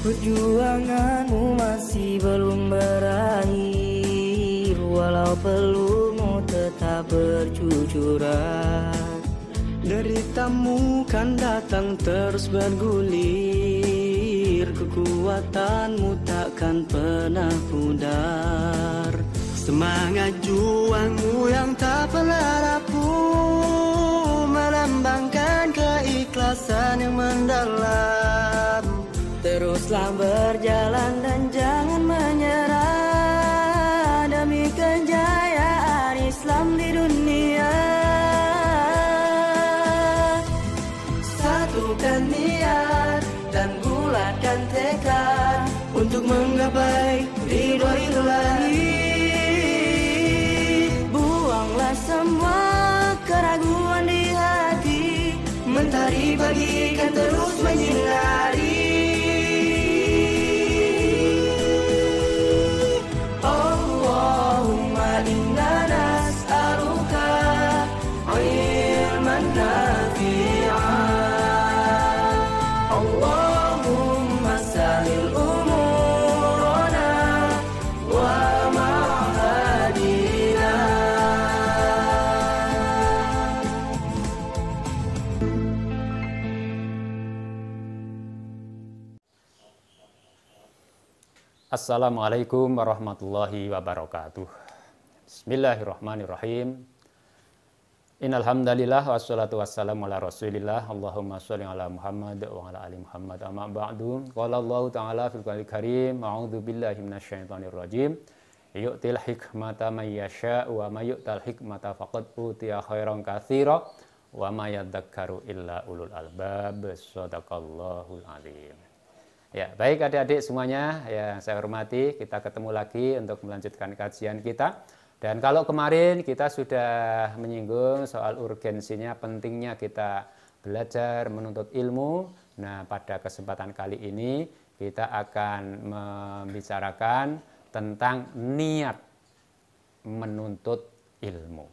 Perjuanganmu masih belum berakhir, walau perlumu tetap berjujuran. Deritamu kan datang terus bergulir, kekuatanmu takkan pernah pudar. Semangat juangmu yang tak pernah rapuh melambangkan keikhlasan yang mendalam. Teruslah berjalan dan jangan menyerah demi kejayaan Islam di dunia. Satukan niat dan bulatkan tekad untuk menggapai ridho Ilahi. Buanglah semua keraguan di hati, mentari bagikan terus menyinari. Allahumma inna nas'aluka ilman nafi'an. Allahumma sahil umurana wa ma'hadina. Assalamualaikum warahmatullahi wabarakatuh. Bismillahirrahmanirrahim. Innal hamdalillah wassalatu wassalamu ala Rasulillah. Allahumma shalli ala Muhammad wa ala ali Muhammad. Amma ba'du. Qala Allah Ta'ala fil Qur'anil Karim, a'udzu billahi minasyaitonir rajim. Yu'til hikmata may yasha' wa may yu'tal hikmata faqad utiya khairan katsira wa may yadhakkaru illa ulul albab. Shadaqallahul azim. Ya, baik adik-adik semuanya yang saya hormati, kita ketemu lagi untuk melanjutkan kajian kita. Dan kalau kemarin kita sudah menyinggung soal urgensinya, pentingnya kita belajar menuntut ilmu. Nah, pada kesempatan kali ini kita akan membicarakan tentang niat menuntut ilmu.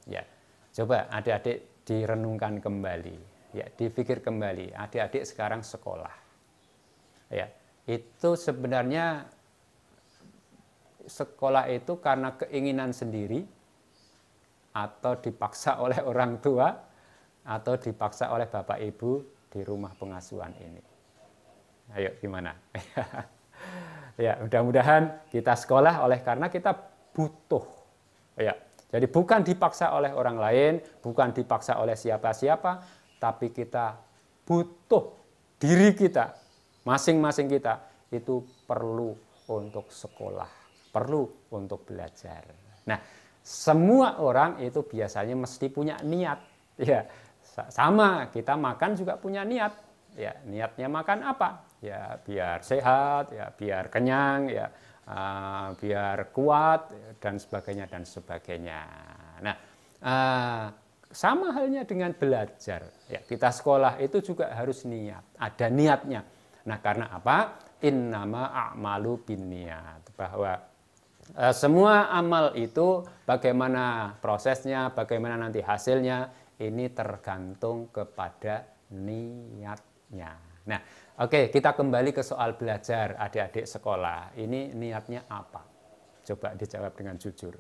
Ya, coba adik-adik direnungkan kembali, ya, dipikir kembali. Adik-adik sekarang sekolah. Ya, itu sebenarnya sekolah itu karena keinginan sendiri atau dipaksa oleh orang tua atau dipaksa oleh bapak ibu di rumah pengasuhan ini. Ayo gimana? Ya, mudah-mudahan kita sekolah oleh karena kita butuh. Ya, jadi bukan dipaksa oleh orang lain, bukan dipaksa oleh siapa-siapa, tapi kita butuh diri kita. Masing-masing kita itu perlu untuk sekolah, perlu untuk belajar. Nah, semua orang itu biasanya mesti punya niat. Ya, sama kita makan juga punya niat. Ya, niatnya makan apa? Ya, biar sehat, ya, biar kenyang, ya, biar kuat dan sebagainya dan sebagainya. Nah, sama halnya dengan belajar. Ya, kita sekolah itu juga harus niat, ada niatnya. Nah, karena apa? Innama a'malu binniyat. Bahwa semua amal itu bagaimana prosesnya, bagaimana nanti hasilnya, ini tergantung kepada niatnya. Nah, oke, kita kembali ke soal belajar adik-adik sekolah. Ini niatnya apa? Coba dijawab dengan jujur.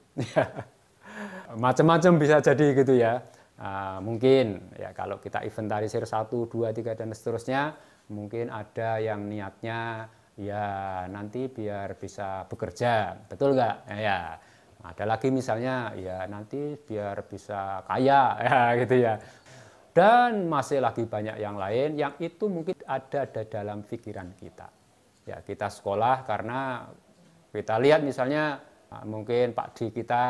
Macam-macam bisa jadi gitu ya. Mungkin ya kalau kita inventarisir 1, 2, 3 dan seterusnya, mungkin ada yang niatnya ya nanti biar bisa bekerja, betul nggak? Ya, ada lagi misalnya ya nanti biar bisa kaya, ya gitu ya. Dan masih lagi banyak yang lain yang itu mungkin ada dalam pikiran kita. Ya, kita sekolah karena kita lihat misalnya mungkin Pak D kita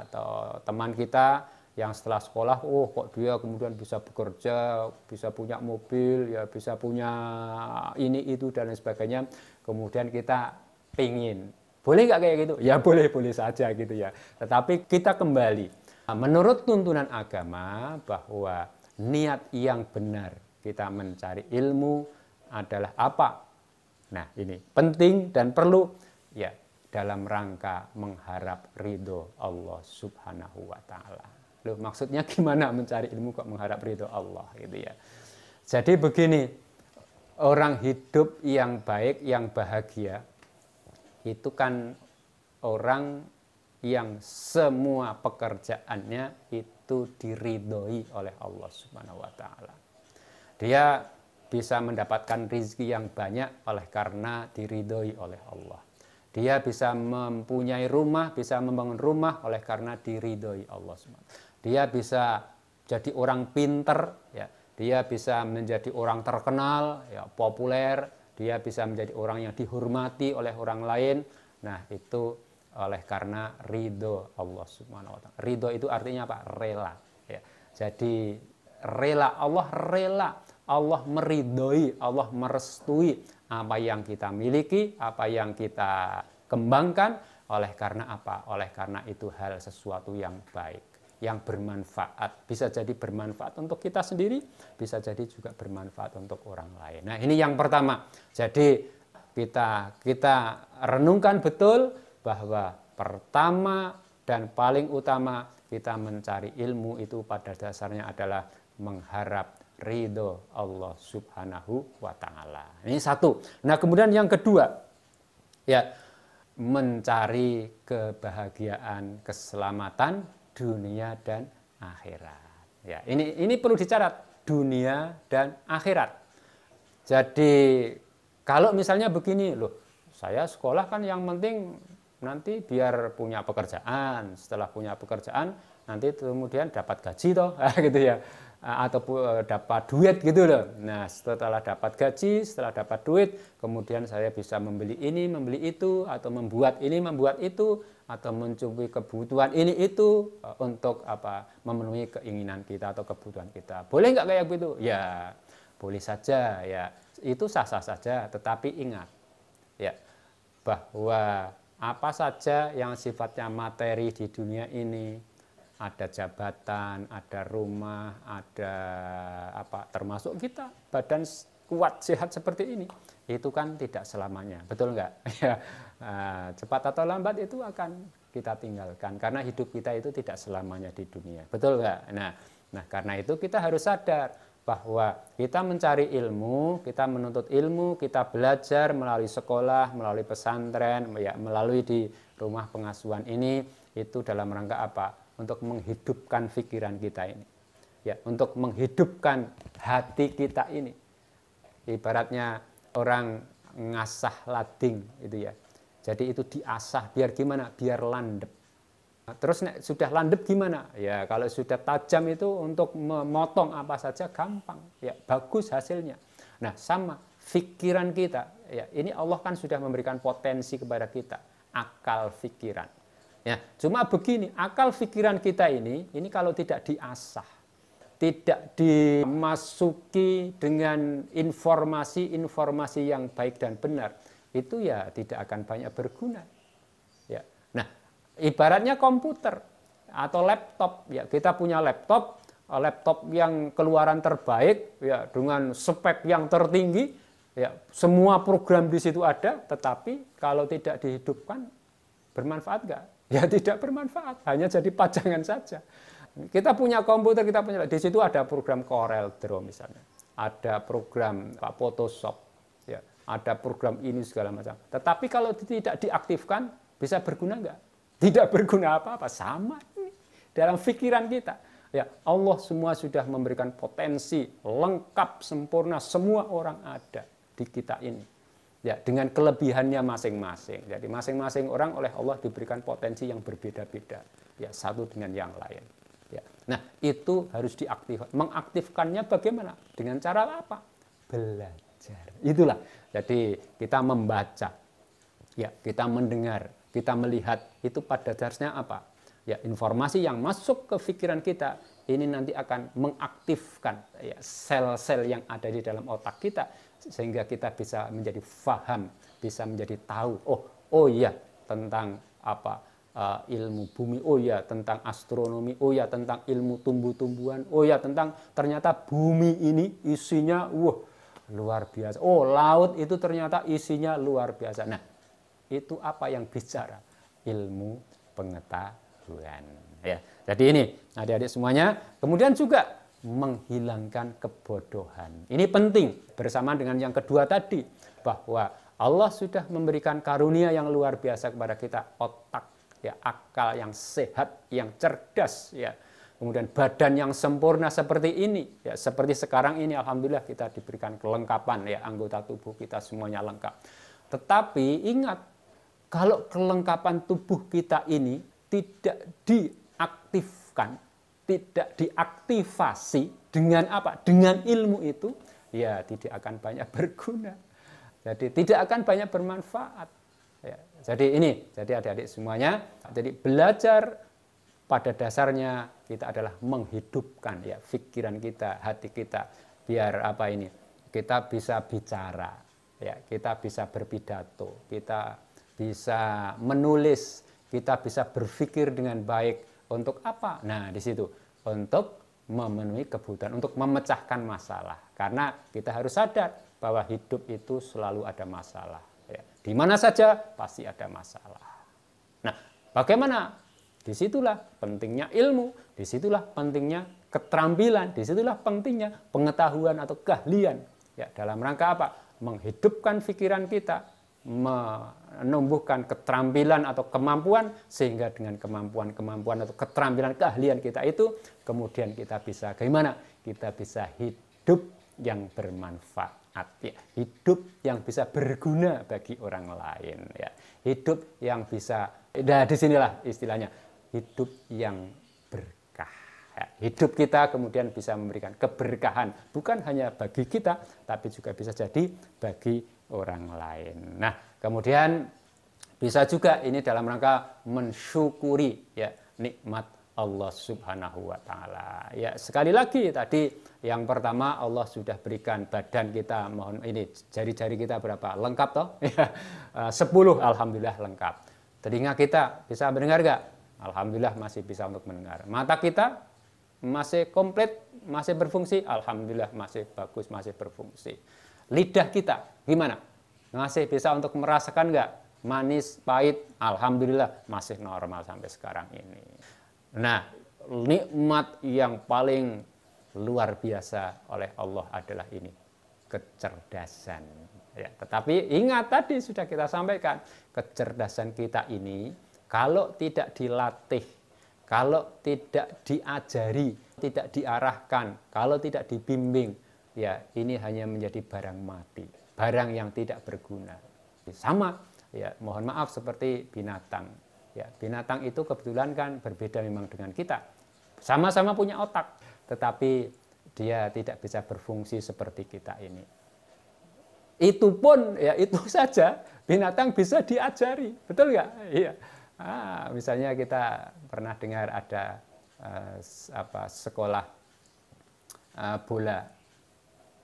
atau teman kita yang setelah sekolah, oh kok dia kemudian bisa bekerja, bisa punya mobil, ya bisa punya ini itu dan lain sebagainya. Kemudian kita pingin, boleh nggak kayak gitu? Ya boleh saja gitu ya. Tetapi kita kembali, menurut tuntunan agama bahwa niat yang benar kita mencari ilmu adalah apa? Nah ini penting dan perlu ya dalam rangka mengharap ridho Allah Subhanahu wa Ta'ala. Loh, maksudnya gimana mencari ilmu kok mengharap ridho Allah gitu ya. Jadi begini, orang hidup yang baik, yang bahagia, itu kan orang yang semua pekerjaannya itu diridhoi oleh Allah Subhanahu wa taala. Dia bisa mendapatkan rezeki yang banyak oleh karena diridhoi oleh Allah. Dia bisa mempunyai rumah, bisa membangun rumah oleh karena diridhoi Allah Subhanahu. Dia bisa jadi orang pinter, ya. Dia bisa menjadi orang terkenal, ya, populer. Dia bisa menjadi orang yang dihormati oleh orang lain. Nah, itu oleh karena ridho Allah Subhanahu wa taala. Ridho itu artinya apa? Rela, ya. Jadi rela, Allah meridhoi, Allah merestui apa yang kita miliki, apa yang kita kembangkan. Oleh karena apa? Oleh karena itu hal sesuatu yang baik, yang bermanfaat. Bisa jadi bermanfaat untuk kita sendiri, bisa jadi juga bermanfaat untuk orang lain. Nah, ini yang pertama. Jadi kita renungkan betul bahwa pertama dan paling utama kita mencari ilmu itu pada dasarnya adalah mengharap ridho Allah Subhanahu wa taala. Ini satu. Nah, kemudian yang kedua, ya, mencari kebahagiaan, keselamatan dunia dan akhirat. Ya, ini perlu dicatat, dunia dan akhirat. Jadi kalau misalnya begini, loh, saya sekolah kan yang penting nanti biar punya pekerjaan, setelah punya pekerjaan nanti kemudian dapat gaji toh, gitu ya, atau dapat duit gitu loh. Nah, setelah dapat gaji, setelah dapat duit, kemudian saya bisa membeli ini, membeli itu, atau membuat ini, membuat itu, atau mencukupi kebutuhan ini itu untuk apa? Memenuhi keinginan kita atau kebutuhan kita. Boleh nggak kayak gitu? Ya, boleh saja, ya. Itu sah-sah saja, tetapi ingat, ya, bahwa apa saja yang sifatnya materi di dunia ini, ada jabatan, ada rumah, ada apa, termasuk kita badan kuat sehat seperti ini, itu kan tidak selamanya, betul nggak? Ya, cepat atau lambat itu akan kita tinggalkan karena hidup kita itu tidak selamanya di dunia, betul nggak? Nah, karena itu kita harus sadar bahwa kita mencari ilmu, kita menuntut ilmu, kita belajar melalui sekolah, melalui pesantren, ya, melalui di rumah pengasuhan ini, itu dalam rangka apa? Untuk menghidupkan pikiran kita ini, ya, untuk menghidupkan hati kita ini. Ibaratnya orang ngasah lading, itu ya. Jadi itu diasah biar gimana? Biar landep. Terus sudah landep gimana? Ya, kalau sudah tajam itu untuk memotong apa saja gampang, ya, bagus hasilnya. Nah, sama pikiran kita, ya, ini Allah kan sudah memberikan potensi kepada kita, akal pikiran. Ya, cuma begini, akal pikiran kita ini kalau tidak diasah, tidak dimasuki dengan informasi-informasi yang baik dan benar, itu ya tidak akan banyak berguna. Ya. Nah, ibaratnya komputer atau laptop, ya, kita punya laptop yang keluaran terbaik, ya, dengan spek yang tertinggi, ya, semua program di situ ada, tetapi kalau tidak dihidupkan bermanfaat nggak? Ya, tidak bermanfaat, hanya jadi pajangan saja. Kita punya komputer, kita punya, di situ ada program Corel Draw misalnya, ada program Photoshop, ya, ada program ini segala macam. Tetapi kalau tidak diaktifkan, bisa berguna nggak? Tidak berguna apa-apa, sama ini dalam pikiran kita. Ya, Allah semua sudah memberikan potensi lengkap, sempurna, semua orang ada di kita ini. Ya, dengan kelebihannya masing-masing. Jadi masing-masing orang oleh Allah diberikan potensi yang berbeda-beda, ya, satu dengan yang lain. Ya. Nah, itu harus diaktifkan. Mengaktifkannya bagaimana? Dengan cara apa? Belajar. Itulah. Jadi kita membaca, ya, kita mendengar, kita melihat, itu pada dasarnya apa? Ya, informasi yang masuk ke pikiran kita ini nanti akan mengaktifkan, ya, sel-sel yang ada di dalam otak kita, sehingga kita bisa menjadi faham, bisa menjadi tahu, oh iya, tentang apa, ilmu bumi, oh ya tentang astronomi, oh ya tentang ilmu tumbuh-tumbuhan, oh ya tentang ternyata bumi ini isinya luar biasa, oh laut itu ternyata isinya luar biasa. Nah, itu apa yang bicara? Ilmu pengetahuan, ya. Jadi ini adik-adik semuanya. Kemudian juga menghilangkan kebodohan. Ini penting bersamaan dengan yang kedua tadi, bahwa Allah sudah memberikan karunia yang luar biasa kepada kita, otak, ya, akal yang sehat, yang cerdas, ya. Kemudian badan yang sempurna seperti ini, ya, seperti sekarang ini alhamdulillah kita diberikan kelengkapan, ya, anggota tubuh kita semuanya lengkap. Tetapi ingat, kalau kelengkapan tubuh kita ini tidak diaktifkan, tidak diaktifasi dengan apa? Dengan ilmu itu, ya tidak akan banyak berguna. Jadi tidak akan banyak bermanfaat. Ya, jadi adik-adik semuanya, jadi belajar pada dasarnya kita adalah menghidupkan, ya, pikiran kita, hati kita, biar apa ini? Kita bisa bicara, ya, kita bisa berpidato, kita bisa menulis, kita bisa berpikir dengan baik. Untuk apa? Nah, di situ untuk memenuhi kebutuhan, untuk memecahkan masalah. Karena kita harus sadar bahwa hidup itu selalu ada masalah. Ya. Di mana saja pasti ada masalah. Nah, bagaimana? Disitulah pentingnya ilmu, disitulah pentingnya keterampilan, disitulah pentingnya pengetahuan atau keahlian. Ya, dalam rangka apa? Menghidupkan pikiran kita, menumbuhkan keterampilan atau kemampuan, sehingga dengan kemampuan atau keterampilan keahlian kita itu, kemudian kita bisa bagaimana? Kita bisa hidup yang bermanfaat, ya. Hidup yang bisa berguna bagi orang lain, ya. Hidup yang bisa, nah disinilah istilahnya, hidup yang berkah, ya. Hidup kita kemudian bisa memberikan keberkahan, bukan hanya bagi kita, tapi juga bisa jadi bagi orang lain. Nah, kemudian bisa juga ini dalam rangka mensyukuri, ya, nikmat Allah Subhanahu wa taala. Ya, sekali lagi tadi yang pertama, Allah sudah berikan badan kita, mohon ini jari-jari kita berapa? Lengkap toh? Ya, 10 alhamdulillah lengkap. Telinga kita bisa mendengar enggak? Alhamdulillah masih bisa untuk mendengar. Mata kita masih komplit, masih berfungsi? Alhamdulillah masih bagus, masih berfungsi. Lidah kita gimana? Masih bisa untuk merasakan enggak? Manis, pahit? Alhamdulillah masih normal sampai sekarang ini. Nah, nikmat yang paling luar biasa oleh Allah adalah ini, kecerdasan. Ya, tetapi ingat tadi sudah kita sampaikan, kecerdasan kita ini kalau tidak dilatih, kalau tidak diajari, tidak diarahkan, kalau tidak dibimbing, ya ini hanya menjadi barang mati, barang yang tidak berguna. Sama, ya mohon maaf seperti binatang. Ya, binatang itu kebetulan kan berbeda memang dengan kita. Sama-sama punya otak, tetapi dia tidak bisa berfungsi seperti kita ini. Itu pun, ya itu saja, binatang bisa diajari, betul nggak? Iya. Misalnya kita pernah dengar ada sekolah bola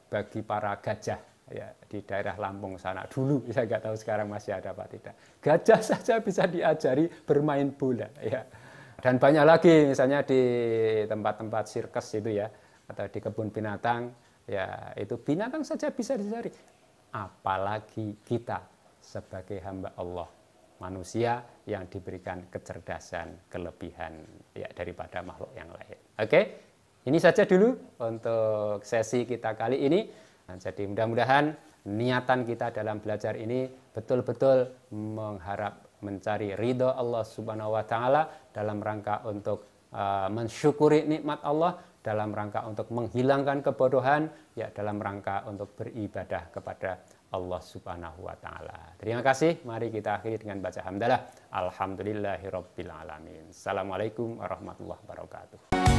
bagi para gajah, ya di daerah Lampung sana dulu, saya nggak tahu sekarang masih ada apa tidak. Gajah saja bisa diajari bermain bola, ya. Dan banyak lagi, misalnya di tempat-tempat sirkus itu ya, atau di kebun binatang, ya itu binatang saja bisa diajari. Apalagi kita sebagai hamba Allah, manusia yang diberikan kecerdasan, kelebihan, ya daripada makhluk yang lain. Oke, ini saja dulu untuk sesi kita kali ini. Nah, jadi mudah-mudahan niatan kita dalam belajar ini betul-betul mengharap mencari ridho Allah Subhanahu wa taala dalam rangka untuk mensyukuri nikmat Allah, dalam rangka untuk menghilangkan kebodohan, ya dalam rangka untuk beribadah kepada Allah Subhanahu wa taala. Terima kasih. Mari kita akhiri dengan baca hamdalah. Alhamdulillahirabbil alamin. Assalamualaikum warahmatullahi wabarakatuh.